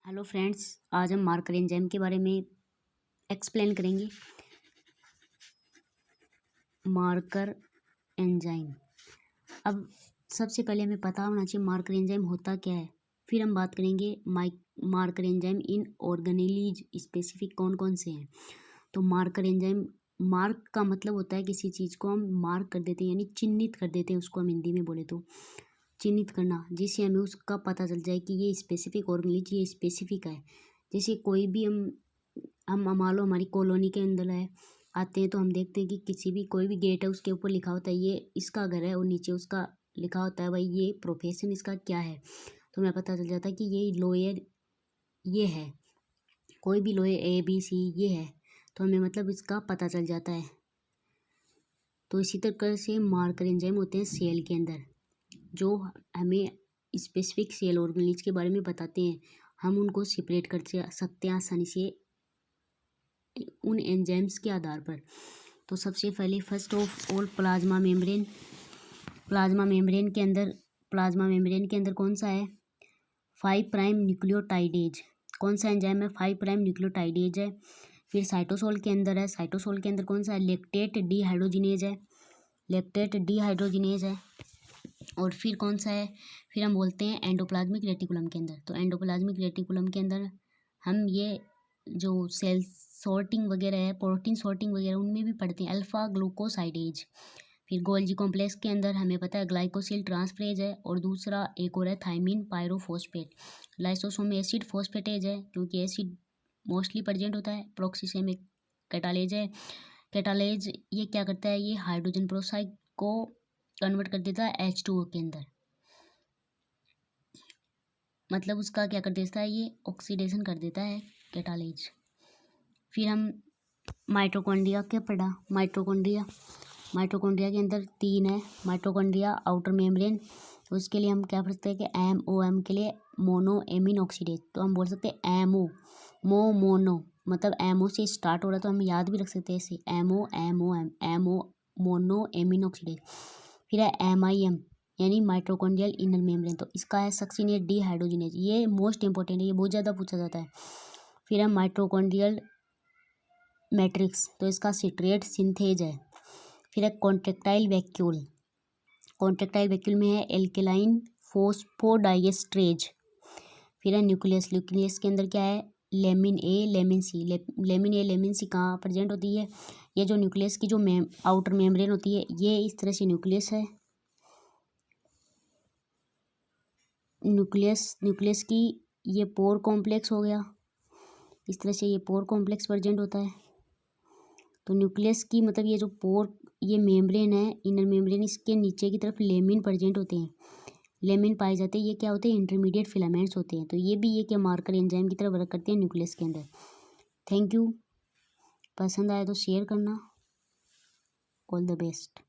Hello friends, आज हम marker enzyme के बारे में एक्सप्लेन करेंगे। मार्कर एंजाइम, अब सबसे पहले हमें पता होना चाहिए मार्कर एंजाइम होता क्या है। फिर हम बात करेंगे मार्कर एंजाइम इन ऑर्गेनेलीज स्पेसिफिक कौन कौन से हैं। तो मार्कर एंजाइम, मार्क का मतलब होता है किसी चीज़ को हम मार्क कर देते हैं, यानी चिन्हित कर देते हैं। उसको हम हिंदी में बोले तो चिन्हित करना, जिससे हमें उसका पता चल जाए कि ये स्पेसिफिक ऑर्गेनेलिज ये स्पेसिफिक है। जैसे कोई भी हम मान लो हमारी कॉलोनी के अंदर है, आते हैं तो हम देखते हैं कि किसी भी कोई भी गेट है उसके ऊपर लिखा होता है ये इसका घर है, और नीचे उसका लिखा होता है भाई ये प्रोफेशन इसका क्या है। तो हमें पता चल जाता है कि ये लॉयर ये है, कोई भी लॉयर ABC ये है, तो हमें मतलब इसका पता चल जाता है। तो इसी तरह से मार्कर एंजाइम होते हैं सेल के अंदर, जो हमें स्पेसिफिक सेल ऑर्गेनेलिज के बारे में बताते हैं। हम उनको सेपरेट कर सकते हैं आसानी से उन एंजाइम्स के आधार पर। तो सबसे पहले first of all plasma membrane. Plasma membrane के अंदर कौन सा है? 5 प्राइम न्यूक्लियोटाइडेज। कौन सा एंजाइम है? 5 प्राइम न्यूक्लियोटाइडेज है। फिर साइटोसोल के अंदर है, साइटोसोल के अंदर कौन सा है? लैक्टेट डिहाइड्रोजिनेज है, लैक्टेट डिहाइड्रोजिनेज है। और फिर कौन सा है? फिर हम बोलते हैं एंडोप्लाज्मिक रेटिकुलम के अंदर। तो एंडोप्लाज्मिक रेटिकुलम के अंदर हम ये जो सेल सॉर्टिंग वगैरह है, प्रोटीन सॉर्टिंग वगैरह, उनमें भी पढ़ते हैं, अल्फा ग्लूकोसाइडेज। फिर गोल्जी कॉम्प्लेक्स के अंदर हमें पता है ग्लाइकोसिल ट्रांसफरेज है, और दूसरा एक और है थायमिन पायरोफॉस्फेट। लाइसोसोम में एसिड फॉस्फेटेज है, क्योंकि एसिड मोस्टली प्रेजेंट होता है। प्रोक्सीसे में कैटालेज है। कैटालेज ये क्या करता है? ये हाइड्रोजन पेरोक्साइड को कन्वर्ट कर देता है H2O के अंदर, मतलब उसका क्या कर देता है? ये ऑक्सीडेशन कर देता है कैटालेज। फिर हम माइटोकॉन्ड्रिया के पढ़ा। माइटोकॉन्ड्रिया के अंदर 3 है। माइटोकॉन्ड्रिया आउटर मेम्ब्रेन, तो उसके लिए हम क्या पढ़ सकते हैं कि MOM के लिए मोनो एमिन ऑक्सीडेज। तो हम बोल सकते हैं मोनो, मतलब MO से स्टार्ट हो रहा है, तो हम याद भी रख सकते हैं ऐसे MO मोनो एमिन ऑक्सीडेज। फिर है MIM यानी माइटोकॉन्ड्रियल इनर मेम्ब्रेन, तो इसका है सक्सिनेट डिहाइड्रोजिनेज। ये मोस्ट इंपॉर्टेंट है, ये बहुत ज़्यादा पूछा जाता है। फिर है माइटोकॉन्ड्रियल मैट्रिक्स, तो इसका सिट्रेट सिंथेज है। फिर है कॉन्ट्रेक्टाइल वैक्यूल में है एल्केलाइन फॉस्फोडाइएस्ट्रेज। फिर है न्यूक्लियस के अंदर क्या है? लेमिन A लेमिन सी कहाँ प्रेजेंट होती है? ये जो न्यूक्लियस की जो आउटर मेम्ब्रेन होती है, ये इस तरह से न्यूक्लियस है। न्यूक्लियस की ये पोर कॉम्प्लेक्स हो गया, इस तरह से ये पोर कॉम्प्लेक्स प्रेजेंट होता है। तो न्यूक्लियस की मतलब ये मेम्ब्रेन है, इनर मेम्ब्रेन, इसके नीचे की तरफ लेमिन प्रेजेंट होते हैं, लेमिन पाए जाते हैं। ये क्या होते हैं? इंटरमीडिएट फिलामेंट्स होते हैं। तो ये भी ये क्या मार्कर एंजाइम की तरह वर्क करते हैं न्यूक्लियस के अंदर। Thank you. पसंद आए तो शेयर करना। All the best.